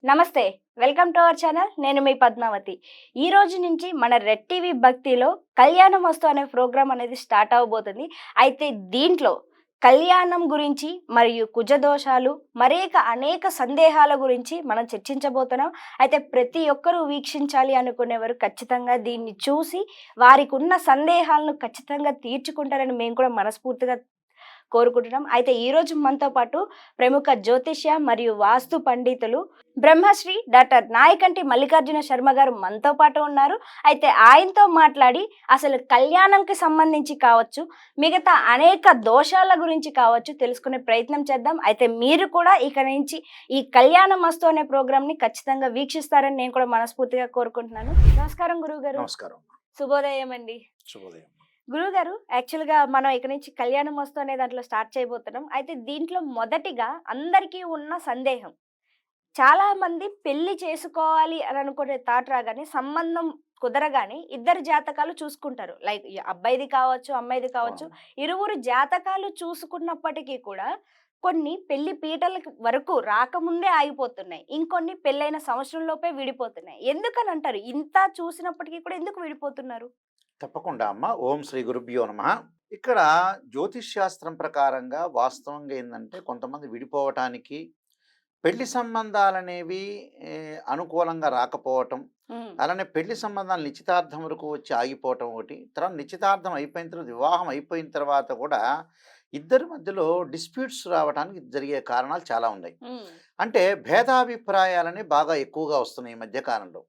నమస్తే. Welcome to our channel. నేను మీ పద్మావతి. ఈ రోజు నుంచి మన రెడ్ టీవీ భక్తిలో కళ్యాణమస్తు అనే ప్రోగ్రామ్ అనేది స్టార్ట్ అవ్వబోతుంది. అయితే దీంట్లో కళ్యాణం గురించి మరియు కుజదోషాలు అనేక సందేహాల గురించి మనం చర్చించబోతున్నాం. అయితే ప్రతి ఒక్కరూ వీక్షించాలి అనుకునేవారు ఖచ్చితంగా దీన్ని చూసి వారికున్న సందేహాలను ఖచ్చితంగా తీర్చుకుంటారని మేము కూడా మనస్ఫూర్తిగా కోరుకుంటున్నాం. అయితే ఈరోజు మనతో పాటు ప్రముఖ జ్యోతిష్య మరియు వాస్తు పండితులు బ్రహ్మశ్రీ డాక్టర్ నాయకంటి మల్లికార్జున శర్మ గారు మనతో పాటు ఉన్నారు. అయితే ఆయనతో మాట్లాడి అసలు కళ్యాణంకి సంబంధించి కావచ్చు, మిగతా అనేక దోషాల గురించి కావచ్చు తెలుసుకునే ప్రయత్నం చేద్దాం. అయితే మీరు కూడా ఇక నుంచి ఈ కళ్యాణ మస్తు అనే ప్రోగ్రామ్ని ఖచ్చితంగా వీక్షిస్తారని నేను కూడా మనస్ఫూర్తిగా కోరుకుంటున్నాను. నమస్కారం గురువు గారు. నమస్కారం. శుభోదయం అండి. శుభోదయం. గురువుగారు, యాక్చువల్‌గా మనం ఇక నుంచి కళ్యాణం వస్తు అనే దాంట్లో స్టార్ట్ చేయబోతున్నాం. అయితే దీంట్లో మొదటిగా అందరికీ ఉన్న సందేహం. చాలామంది పెళ్లి చేసుకోవాలి అని అనుకునే థాట్ రాగానే, సంబంధం కుదరగానే ఇద్దరి జాతకాలు చూసుకుంటారు. లైక్ ఈ అబ్బాయిది కావచ్చు, అమ్మాయిది కావచ్చు. అవును. ఇరువురు జాతకాలు చూసుకున్నప్పటికీ కూడా కొన్ని పెళ్లి పీటలకి వరకు రాకముందే ఆగిపోతున్నాయి. ఇంకొన్ని పెళ్ళైన సంవత్సరం లోపే విడిపోతున్నాయి. ఎందుకనంటారు? ఇంత చూసినప్పటికీ కూడా ఎందుకు విడిపోతున్నారు? తప్పకుండా అమ్మ. ఓం శ్రీ గురుభ్యో నమః. ఇక్కడ జ్యోతిష్ శాస్త్రం ప్రకారంగా వాస్తవంగా ఏందంటే కొంతమంది విడిపోవటానికి పెళ్లి సంబంధాలనేవి అనుకూలంగా రాకపోవటం, హ్మ్. అలానే పెళ్లి సంబంధాలు నిశ్చితార్థం వరకు వచ్చి ఆగిపోవటం ఒకటి. తర్వాత నిశ్చితార్థం అయిపోయిన తర్వాత వివాహం అయిపోయిన తర్వాత కూడా ఇద్దరి మధ్యలో డిస్ప్యూట్స్ రావడానికి జరిగే కారణాలు చాలా ఉన్నాయి. హ్మ్. అంటే భేదాభిప్రాయాలని బాగా ఎక్కువగా వస్తున్నాయి ఈ మధ్య కాలంలో.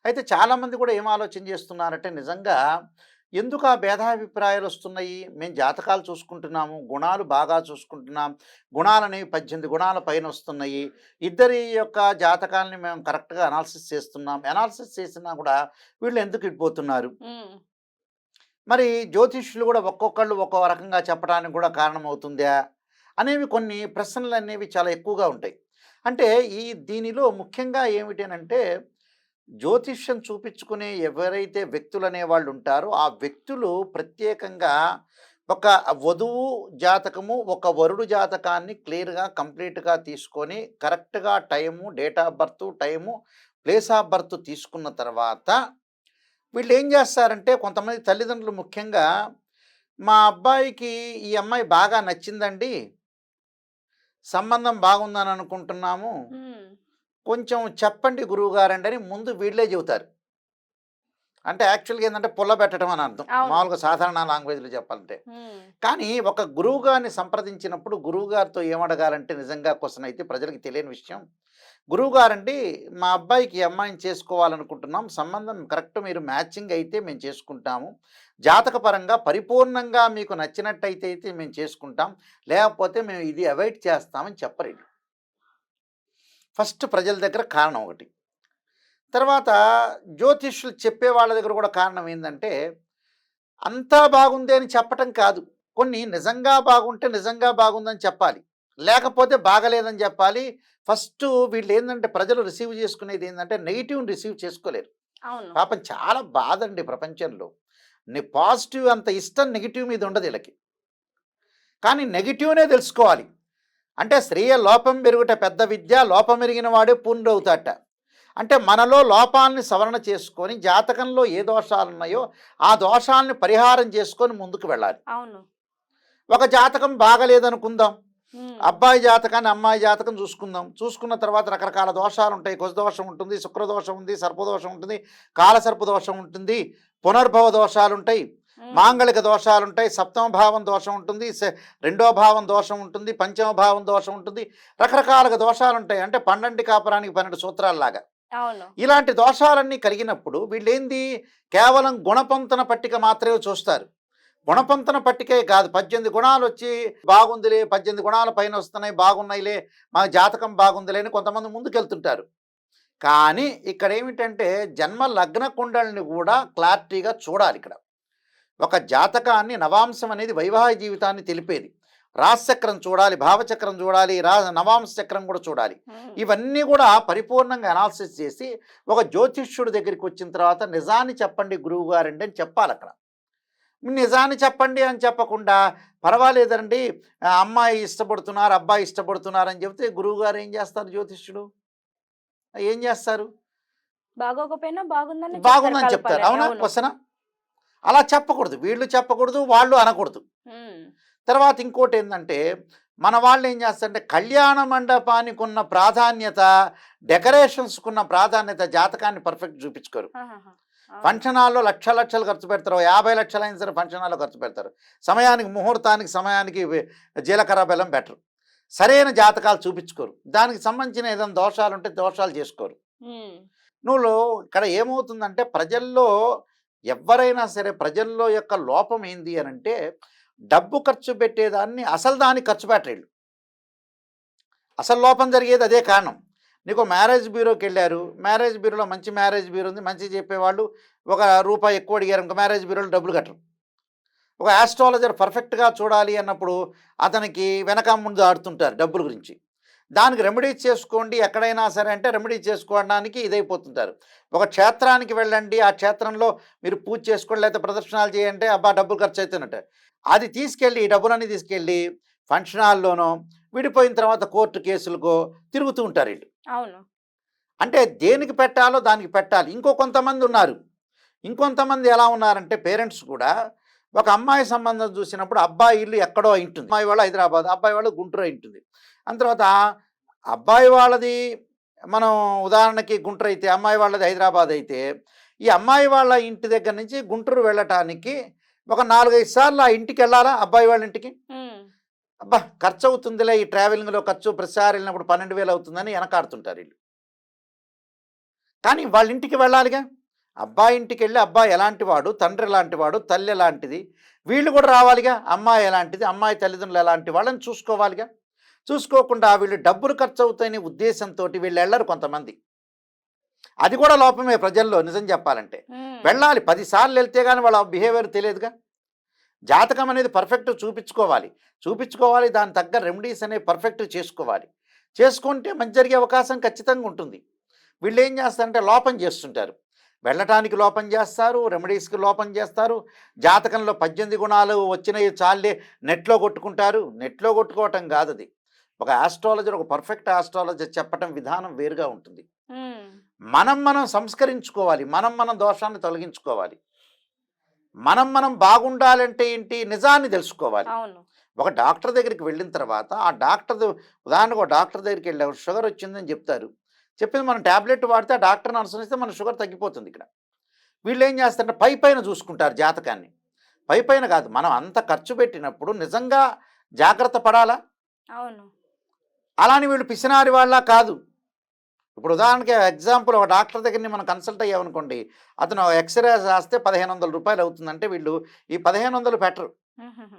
అయితే చాలామంది కూడా ఏం ఆలోచన చేస్తున్నారంటే నిజంగా ఎందుకు ఆ భేదాభిప్రాయాలు వస్తున్నాయి? మేము జాతకాలు చూసుకుంటున్నాము, గుణాలు బాగా చూసుకుంటున్నాం. గుణాలనేవి 18 గుణాల పైన వస్తున్నాయి. ఇద్దరి యొక్క జాతకాలని మేము కరెక్ట్‌గా అనాలిసిస్ చేస్తున్నాం. అనాలిసిస్ చేసినా కూడా వీళ్ళు ఎందుకు విడిపోతున్నారు? హ్మ్. మరి జ్యోతిష్యులు కూడా ఒక్కొక్కళ్ళు ఒక్కో రకంగా చెప్పడానికి కూడా కారణమవుతుందా? అనేవి కొన్ని ప్రశ్నలనేవి చాలా ఎక్కువగా ఉంటాయి. అంటే దీనిలో ముఖ్యంగా ఏమిటనంటే జ్యోతిష్యం చూపించుకునే ఎవరైతే వ్యక్తులనేవాళ్ళు ఉంటారో, ఆ వ్యక్తులు ప్రత్యేకంగా ఒక వధువు జాతకము, ఒక వరుడు జాతకాన్ని క్లియర్‌గా, కంప్లీట్‌గా తీసుకొని కరెక్ట్‌గా time, date of birth, time, place of birth తీసుకున్న తర్వాత వీళ్ళేం జేస్తారంటే కొంతమంది తల్లిదండ్రులు ముఖ్యంగా, "మా అబ్బాయికి ఈ అమ్మాయి బాగా నచ్చిందండి. సంబంధం బాగుందని అనుకుంటున్నాము. హ్మ్. కొంచెం చెప్పండి గురువుగారండి" అని ముందు వీళ్ళే చెబుతారు. అంటే యాక్చువల్‌గా ఏందంటే పుల్లబెట్టడం అని అర్థం. అవును. మామూలుగా సాధారణ లాంగ్వేజ్‌లో చెప్పాలంటే. హ్మ్. కానీ ఒక గురువుగారిని సంప్రదించినప్పుడు గురువుగారితో ఏమడగాలంటే నిజంగా క్వెషన్ అయితే ప్రజలకి తెలియని విషయం. గురువుగారండి, మా అబ్బాయికి ఈ అమ్మాయిని చేసుకోవాలనుకుంటున్నాం. సంబంధం కరెక్ట్ మీరు మ్యాచింగ్ అయితే మేము చేసుకుంటాము. జాతకపరంగా పరిపూర్ణంగా మీకు నచ్చినట్టయితే మేము చేసుకుంటాం. లేకపోతే మేము ఇది అవాయిడ్ చేస్తామని చెప్పరీళ్ళు. ఫస్ట్ ప్రజల దగ్గర కారణం ఒకటి. తర్వాత జ్యోతిష్యులు చెప్పే వాళ్ళ దగ్గర కూడా కారణం ఏందంటే, అంతా బాగుంది అని చెప్పటం కాదు. కొన్ని నిజంగా బాగుంటే నిజంగా బాగుందని చెప్పాలి. లేకపోతే బాగలేదని చెప్పాలి. ఫస్టు వీళ్ళేందంటే ప్రజలు రిసీవ్ చేసుకునేది ఏందంటే నెగెటివ్‌ని రిసీవ్ చేసుకోలేరు. అవును. పాపం చాలా బాధండి ప్రపంచంలో. పాజిటివ్ అంత ఇష్టం నెగెటివ్ మీద ఉండదు ఈళ్ళకి. కానీ నెగెటివ్‌నే తెలుసుకోవాలి. అంటే "శ్రేయ లోపం పెరుగుట పెద్ద విద్య, లోపమెరిగిన వాడే పూర్ణుడవుతాడట." అంటే మనలో లోపాలని సవరణ చేసుకొని జాతకంలో ఏ దోషాలున్నాయో ఆ దోషాలని పరిహారం చేసుకొని ముందుకు వెళ్ళాలి. అవును. ఒక జాతకం బాగలేదనుకుందాం. హ్మ్. అబ్బాయి జాతకాన్ని, అమ్మాయి జాతకం చూసుకుందాం. చూసుకున్న తర్వాత రకరకాల దోషాలుంటాయి. కుజదోషం ఉంటుంది, శుక్రదోషం ఉంది, సర్పదోషం ఉంటుంది, కాలసర్పదోషం ఉంటుంది, పునర్భవ దోషాలుంటాయి, హ్మ్. మాంగళిక దోషాలుంటాయి, సప్తమ భావం దోషం ఉంటుంది, రెండో భావం దోషం ఉంటుంది, పంచమ భావం దోషం ఉంటుంది. రకరకాలుగా దోషాలుంటాయి. అంటే 12 కాపురానికి 12 సూత్రాల్లాగా. అవును. ఇలాంటి దోషాలన్నీ కలిగినప్పుడు వీళ్ళేంది కేవలం గుణపంతన పట్టిక మాత్రమే చూస్తారు. గుణపంతన పట్టికే కాదు 18 గుణాలొచ్చి బాగుందిలే, 18 గుణాల పైన వస్తున్నాయి, బాగున్నాయిలే, మా జాతకం బాగుందిలే అని కొంతమంది ముందుకెళ్తుంటారు. కానీ ఇక్కడేమిటంటే జన్మ లగ్న కుండలిని కూడా క్లారిటీగా చూడాలిక్కడ. ఒక జాతకాన్ని నవాంశం అనేది వైవాహిక జీవితాన్ని తెలిపేది. రాశిచక్రం చూడాలి, భావచక్రం చూడాలి, నవాంశ చక్రం కూడా చూడాలి. హ్మ్. ఇవన్నీ కూడా పరిపూర్ణంగా అనాలిసిస్ చేసి ఒక జ్యోతిష్యుడి దగ్గరికి వచ్చిన తర్వాత నిజాన్ని చెప్పండి గురువుగారండి అని చెప్పాలక్కడ. నిజాన్ని చెప్పండి అని చెప్పకుండా పర్వాలేదండి, అమ్మాయి ఇష్టపడుతున్నారు, అబ్బాయి ఇష్టపడుతున్నారు అని చెప్తే గురువుగారు ఏం చేస్తారు జ్యోతిష్యుడు? ఏం చేస్తారు? బాగోకపోయినా బాగుందని చెప్తారు బాగుందని చెప్తారు. కలపాలని. అవునా? అవును. క్వెషనా? అలా చెప్పకూడదు. వీళ్ళు చెప్పకూడదు, వాళ్ళు అనకూడదు. హ్మ్. తర్వాత ఇంకోటేందంటే, మన వాళ్ళేం చేస్తారంటే, కళ్యాణ మండపానికున్న ప్రాధాన్యత, డెకరేషన్స్‌కున్న ప్రాధాన్యత జాతకాన్ని పర్ఫెక్ట్ చూపించుకోరు. ఆహాహా! అవును. ఫంక్షన్ హాల్‌లో లక్షలు లక్షలు ఖర్చు పెడతారు. 50,00,000 అయినా సరే ఫంక్షన్ హాల్‌లో ఖర్చు పెడతారు. సమయానికి ముహూర్తానికి, సమయానికి జీలకర్ర, బెల్లం పెట్టరు. సరైన జాతకాలు చూపించుకోరు. దానికి సంబంధించిన ఏదైనా దోషాలుంటే దోషాలు చేసుకోరు. హ్మ్. నువ్వు ఇక్కడ ఏమవుతుందంటే ప్రజల్లో ఎవ్వరైనా సరే ప్రజల్లో యొక్క లోపం ఏంది అనంటే డబ్బు ఖర్చు పెట్టేదాన్ని అసలు దానికి ఖర్చు పెట్టరేళ్ళు. అసలు లోపం జరిగేది అదే కారణం. నీకు మ్యారేజ్ బ్యూరోకి వెళ్ళారు. మ్యారేజ్ బ్యూరోలో మంచి మ్యారేజ్ బ్యూరో ఉంది. మంచి చెప్పేవాళ్ళు ఒక రూపాయి ఎక్కువ అడిగారనుకో మ్యారేజ్ బ్యూరోలో డబ్బులు కట్టరు. ఒక ఆస్ట్రాలజర్ పర్ఫెక్ట్‌గా చూడాలి అన్నప్పుడు అతనికి వెనక ముందు ఆడుతుంటారు డబ్బుల గురించి. దానికి రెమెడీస్ చేసుకోండి ఎక్కడైనా సరే అంటే రెమెడీ చేసుకోవడానికి ఇదైపోతుంటారు. ఒక క్షేత్రానికి వెళ్ళండి. ఆ క్షేత్రంలో మీరు పూజ చేసుకోండి లేకపోతే ప్రదర్శనలు చేయంటే అబ్బా! డబ్బులు ఖర్చయితున్నట్టు. అది తీసుకెళ్ళి ఈ డబ్బులన్నీ తీసుకెళ్ళి ఫంక్షన్ హాల్‌లోనో, విడిపోయిన తర్వాత కోర్టు కేసులకో తిరుగుతూ ఉంటారు ఈళ్ళు. అవును. అంటే దేనికి పెట్టాలో దానికి పెట్టాలి. కొంతమందున్నారు. ఇంకొంతమంది ఎలా ఉన్నారంటే పేరెంట్స్ కూడా ఒక అమ్మాయి సంబంధం చూసినప్పుడు అబ్బాయి ఇల్లు ఎక్కడో అయింటుంది. అమ్మాయి వాళ్ళు హైదరాబాద్, అబ్బాయి వాళ్ళు గుంటూరు అయింటుంది. అందు తర్వాత అబ్బాయి వాళ్ళది మనం ఉదాహరణకి గుంటూరు అయితే, అమ్మాయి వాళ్ళది హైదరాబాద్ అయితే, ఈ అమ్మాయి వాళ్ళ ఇంటి దగ్గర నుంచి గుంటూరు వెళ్ళటానికి ఒక 4, 5 సార్లు ఆ ఇంటికెళ్ళాలా అబ్బాయి వాళ్ళ ఇంటికి. హ్మ్. అబ్బా! ఖర్చవుతుందిలే ఈ ట్రావెలింగ్‌లో ఖర్చు ప్రతిసారి వెళ్ళినప్పుడు 12,000 అవుతుందని వెనకాడుతుంటారు ఈళ్ళు. కానీ వాళ్ళ ఇంటికి వెళ్ళాలిగా. అబ్బాయి ఇంటికెళ్ళి అబ్బాయి ఎలాంటి వాడు, తండ్రి ఎలాంటి వాడు, తల్లి ఎలాంటిది, వీళ్ళు కూడా రావాలిగా. అమ్మాయి ఎలాంటిది, అమ్మాయి తల్లిదండ్రులు ఎలాంటి వాళ్ళని చూసుకోవాలిగా. చూసుకోకుండా వీళ్ళు డబ్బులు ఖర్చవుతాయనే ఉద్దేశంతోటి వీళ్ళెళ్ళరు కొంతమంది. అది కూడా లోపమే ప్రజల్లో నిజం చెప్పాలంటే. హ్మ్. వెళ్ళాలి 10 సార్లు వెళ్తే గాని వాళ్ళ బిహేవియర్ తెలియదుగా. జాతకం అనేది పర్ఫెక్ట్ చూపించుకోవాలి. చూపించుకోవాలి. దానికి తగ్గ రెమెడీస్ అనేవి పర్ఫెక్ట్ చేసుకోవాలి. చేసుకుంటే మంచి జరిగే అవకాశం ఖచ్చితంగా ఉంటుంది. వీళ్ళేం చేస్తారంటే లోపం చేస్తుంటారు. వెళ్ళటానికి లోపం చేస్తారు, రెమెడీస్‌కి లోపం చేస్తారు. జాతకంలో 18 గుణాలు వచ్చినయి చాల్లే నెట్‌లో కొట్టుకుంటారు. నెట్‌లో కొట్టుకోవటం కాదది. ఒక ఆస్ట్రాలజర్, ఒక పర్ఫెక్ట్ ఆస్ట్రాలజర్ చెప్పటం విధానం వేరుగా ఉంటుంది. హ్మ్. మనం సంస్కరించుకోవాలి. మనం దోషాన్ని తొలగించుకోవాలి. మనం బాగుండాలంటే ఏంటి? నిజాన్ని తెలుసుకోవాలి. అవును. ఒక డాక్టర్ దగ్గరికి వెళ్ళిన తర్వాత ఆ డాక్టర్‌ది ఉదాహరణకు ఒక డాక్టర్ దగ్గరికెళ్ళాం షుగర్ వచ్చిందని చెప్తారు. చెప్పింది మనం టాబ్లెట్ వాడితే ఆ డాక్టర్‌ని అనుసరిస్తే మన షుగర్ తగ్గిపోతుంది ఇక్కడ. వీళ్ళేం చేస్తారంటే పైపైన చూసుకుంటారు జాతకాన్ని. పైపైన కాదు. మనం అంత ఖర్చు పెట్టినప్పుడు నిజంగా జాగ్రత్త పడాలా? అవును. అలా అని వీళ్ళు పిసినారి వాళ్ళ కాదు. ఇప్పుడు ఉదాహరణకి ఎగ్జాంపుల్ ఒక డాక్టర్ దగ్గరని మనం కన్సల్ట్ అయ్యామనుకోండి. అతను ఎక్స్‌రే రాస్తే రూ. 1,500 అవుతుందంటే వీళ్ళు ఈ 1,500 పెట్టరు. హుహుహు.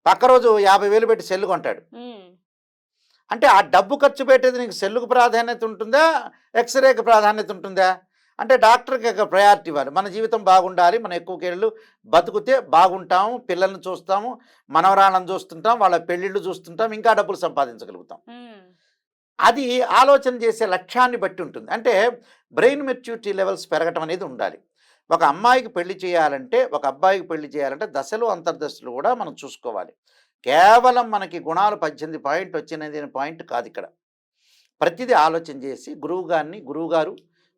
పక్క రోజు 50,000 పెట్టి సెల్ కొంటాడు. హ్మ్. అంటే ఆ డబ్బు ఖర్చు పెట్టేది నీకు సెల్లుకు ప్రాధాన్యత ఉంటుందా? ఎక్స్‌రేకి ప్రాధాన్యత ఉంటుందా? అంటే డాక్టర్‌కి ఒక ప్రయారిటీ ఇవ్వాలి. మన జీవితం బాగుండాలి. మనం ఎక్కువకేళ్ళు బతుకుతే బాగుంటాము. పిల్లల్ని చూస్తాము. మనవరాళ్ళని చూస్తుంటాం. వాళ్ళ పెళ్ళిళ్ళు చూస్తుంటాం. ఇంకా డబ్బులు సంపాదించగలుగుతాం. హ్మ్. అది ఆలోచన చేసే లక్ష్యాన్ని బట్టి ఉంటుంది. అంటే బ్రెయిన్ మెచ్యూరిటీ లెవెల్స్ పెరగటం అనేది ఉండాలి. ఒక అమ్మాయికి పెళ్లి చేయాలంటే, ఒక అబ్బాయికి పెళ్లి చేయాలంటే దశలు, అంతర్దశలు కూడా మనం చూసుకోవాలి. కేవలం మనకి గుణాలు 18 పాయింట్ వచ్చినది అనే పాయింట్ కాదిక్కడ. ప్రతిదీ ఆలోచన చేసి గురువుగారు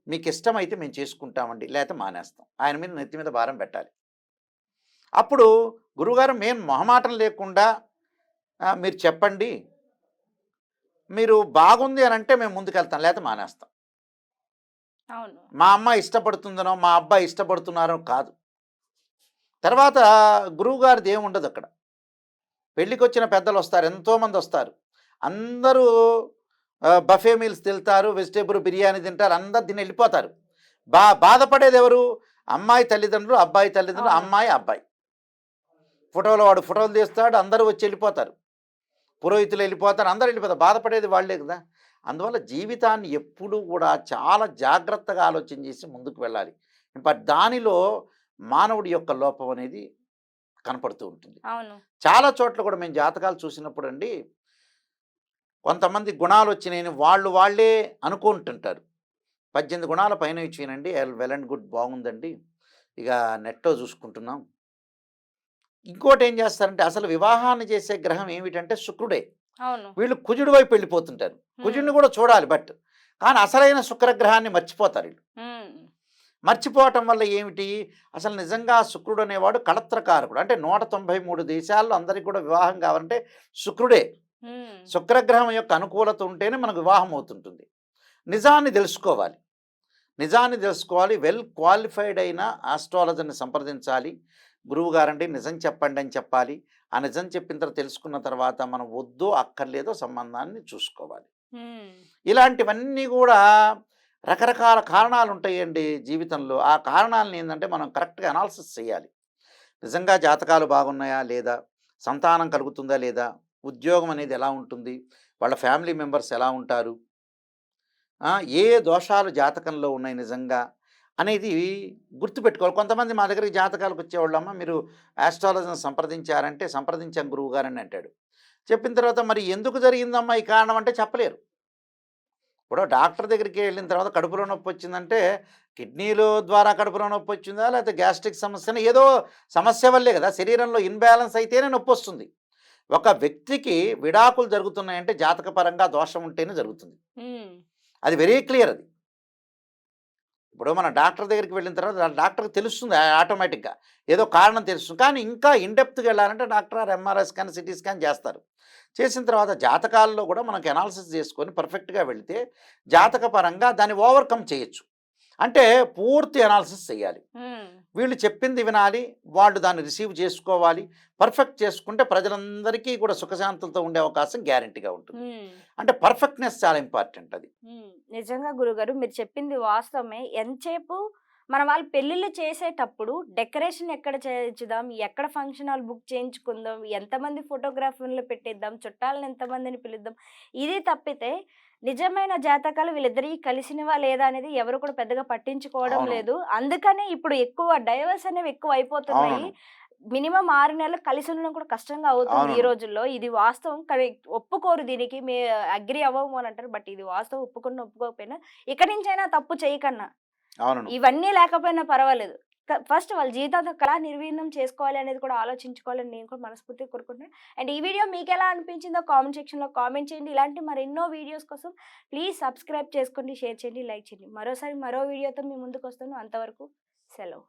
మీకిష్టమైతే మేము చేసుకుంటామండి. లేతే మానేస్తాం. ఆయన మీద నెత్తి మీద భారం పెట్టాలి. అప్పుడు గురువుగారు మేము మొహమాటం లేకుండా మీరు చెప్పండి. మీరు బాగుంది అనంటే మేము ముందుకెళ్తాం. లేతే మానేస్తాం. అవును. మా అమ్మాయి ఇష్టపడుతుందనో, మా అబ్బాయి ఇష్టపడుతున్నారో కాదు. తర్వాత గురువుగారిది ఏముండదక్కడ. పెళ్ళికొచ్చిన పెద్దలొస్తారు. ఎంతోమందొస్తారు. అందరూ బఫే మీల్స్ తింటారు. వెజిటబుల్ బిర్యానీ తింటారు. అందరూ తిని ఎళ్ళిపోతారు. బాధపడేదెవరు? అమ్మాయి తల్లిదండ్రులు, అబ్బాయి తల్లిదండ్రులు, అవును. అమ్మాయి, అబ్బాయి. ఫోటోలో వాడు ఫోటోలు తీస్తాడు. అందరూ వచ్చి ఎళ్ళిపోతారు. పురోహితులు ఎళ్ళిపోతారు. అందరూ ఎళ్ళిపోతారు. బాధపడేది వాళ్ళే కదా! అందువల్ల జీవితాన్ని ఎప్పుడూ కూడా చాలా జాగ్రత్తగా ఆలోచన చేసి ముందుకు వెళ్ళాలి. దానిలో మానవుడి యొక్క లోపం అనేది కనపడుతూ ఉంటుంది. అవును. చాలా చోట్ల కూడా మేము జాతకాలు చూసినప్పుడండి, కొంతమంది గుణాలొచ్చినాయని వాళ్ళే అనుకుంటుంటారు. 18 గుణాల పైన ఇచ్చినండి వెల్ అండ్ గుడ్ బాగుందండి. ఇక నెట్‌లో చూసుకుంటున్నాం. ఇంకోటేం చేస్తారంటే అసలు వివాహాన్ని చేసే గ్రహం ఏమిటంటే శుక్రుడే. అవును. వీళ్ళు కుజుడి వైపు వెళ్ళిపోతుంటారు. హ్మ్. కుజుడిని కూడా చూడాలి బట్ కానీ అసలైన శుక్రగ్రహాన్ని మర్చిపోతారు వీళ్ళు. హ్మ్. మర్చిపోవటం వల్ల ఏమిటి? అసలు నిజంగా శుక్రుడు అనేవాడు కళత్రకారకుడు. అంటే 193 దేశాల్లో అందరికి కూడా వివాహం కావాలంటే శుక్రుడే. హ్మ్. శుక్రగ్రహం యొక్క అనుకూలత ఉంటేనే మనకు వివాహం అవుతుంటుంది. నిజాన్ని తెలుసుకోవాలి. నిజాన్ని తెలుసుకోవాలి. వెల్ క్వాలిఫైడ్ అయిన ఆస్ట్రాలజర్‌ని సంప్రదించాలి. గురువుగారండి నిజం చెప్పండి అని చెప్పాలి. ఆ నిజం చెప్పిన తర్వాత తెలుసుకున్న తర్వాత మనం వద్దో, అక్కర్లేదో సంబంధాన్ని చూసుకోవాలి. హ్మ్. ఇలాంటివన్నీ గూడా రకరకాల కారణాలుంటాయండి జీవితంలో. ఆ కారణాలను ఏందంటే మనం కరెక్ట్‌గా అనాలిసిస్ చేయాలి. నిజంగా జాతకాలు బాగున్నాయా? లేదా? సంతానం కలుగుతుందా? లేదా? ఉద్యోగం అనేది ఎలా ఉంటుంది? వాళ్ళ ఫ్యామిలీ మెంబర్స్ ఎలా ఉంటారు? ఏ ఏ దోషాలు జాతకంలో ఉన్నాయి నిజంగా? అనేది గుర్తుపెట్టుకోవాలి. కొంతమంది మా దగ్గరికి జాతకాలకు వచ్చేవాళ్ళమ్మ మీరు ఆస్ట్రాలజర్‌ని సంప్రదించారంటే, సంప్రదించాం గురువుగారని అంటాడు. చెప్పిన తర్వాత మరి ఎందుకు జరిగిందమ్మా ఈ కారణం అంటే చెప్పలేరు. ఇప్పుడు డాక్టర్ దగ్గరికి వెళ్ళిన తర్వాత కడుపులో నొప్పి వచ్చిందంటే కిడ్నీలు ద్వారా కడుపులో నొప్పి వచ్చిందా లేకపోతే గ్యాస్ట్రిక్ సమస్యన ఏదో సమస్య వల్లే కదా శరీరంలో ఇన్బ్యాలెన్స్ అయితేనే నొప్పి వస్తుంది. ఒక వ్యక్తికి విడాకులు జరుగుతున్నాయంటే జాతకపరంగా దోషం ఉంటేనే జరుగుతుంది. హ్మ్. అది వెరీ క్లియర్ అది. ఇప్పుడు మన డాక్టర్ దగ్గరికి వెళ్ళిన తర్వాత డాక్టర్కి తెలుస్తుంది ఆటోమేటిక్గా ఏదో కారణం తెలుస్తుంది. కానీ ఇంకా ఇన్‌డెప్త్‌గా వెళ్ళాలంటే డాక్టర్ గారు ఎంఆర్ఐ స్కాన్, సిటీ స్కాన్ చేస్తారు. చేసిన తర్వాత జాతకాల్లో కూడా మనకు అనాలిసిస్ చేసుకొని పర్ఫెక్ట్‌గా వెళితే జాతకపరంగా దాన్ని ఓవర్‌కమ్ చేయొచ్చు. అంటే పూర్తి అనాలిసిస్ చేయాలి. హ్మ్. వీళ్ళు చెప్పింది వినాలి. వాళ్ళు దాన్ని రిసీవ్ చేసుకోవాలి. పర్ఫెక్ట్ చేసుకుంటే ప్రజలందరికీ కూడా సుఖశాంతులతో ఉండే అవకాశం గ్యారంటీగా ఉంటుంది. హ్మ్. అంటే పర్ఫెక్ట్‌నెస్ చాలా ఇంపార్టెంట్ అది. నిజంగా గురుగారు మీరు చెప్పింది వాస్తవమే. ఎంతసేపు మన వాళ్ళు పెళ్ళిళ్ళు చేసేటప్పుడు డెకరేషన్ ఎక్కడ చేయించుదాం, ఎక్కడ ఫంక్షన్ హాల్ బుక్ చేయించుకుందాం, ఎంతమంది ఫోటోగ్రాఫర్‌లు పెట్టిద్దాం, చుట్టాలని ఎంతమందిని పిలుద్దాం. ఇది తప్పితే నిజమైన జాతకాలు వీళ్ళిద్దరియి కలిసినవా లేదా అనేది ఎవరు కూడా పెద్దగా పట్టించుకోవడం అవును. లేదు. అందుకనే ఇప్పుడు ఎక్కువ డైవర్స్ అనేవి ఎక్కువ అయిపోతున్నాయి. అవునవును. మినిమమ్ 6 నెలలు కలిసి ఉండడం కూడా కష్టంగా అవుతుంది ఈ అవునవును. రోజుల్లో. ఇది వాస్తవం. కానీ ఒప్పుకోరు దీనికి. అగ్రీ అవ్వము అని అంటారు. బట్ ఇది వాస్తవం. ఒప్పుకున్నా, ఒప్పుకోకపోయినా ఇక్కడి నుంచైనా తప్పు చేయకన్నా. అవును. ఇవన్నీ లేకపోయినా పర్వాలేదు. ఫస్ట్ వాళ్ళ జీవితాంతం కలా నిర్వీర్ణం చేసుకోవాలి అనేది కూడా ఆలోచించుకోవాలని నేను కూడా మనస్ఫూర్తిగా కోరుకుంటున్నాను. అండ్ ఈ వీడియో మీకెలా అనిపించిందో కామెంట్ సెక్షన్‌లో కామెంట్ చేయండి. ఇలాంటి మరెన్నో వీడియోస్ కోసం ప్లీజ్ సబ్స్క్రైబ్ చేసుకోండి, షేర్ చేయండి, లైక్ చేయండి. మరోసారి మరో వీడియోతో మీ ముందుకొస్తాను. అంతవరకు సెలవు.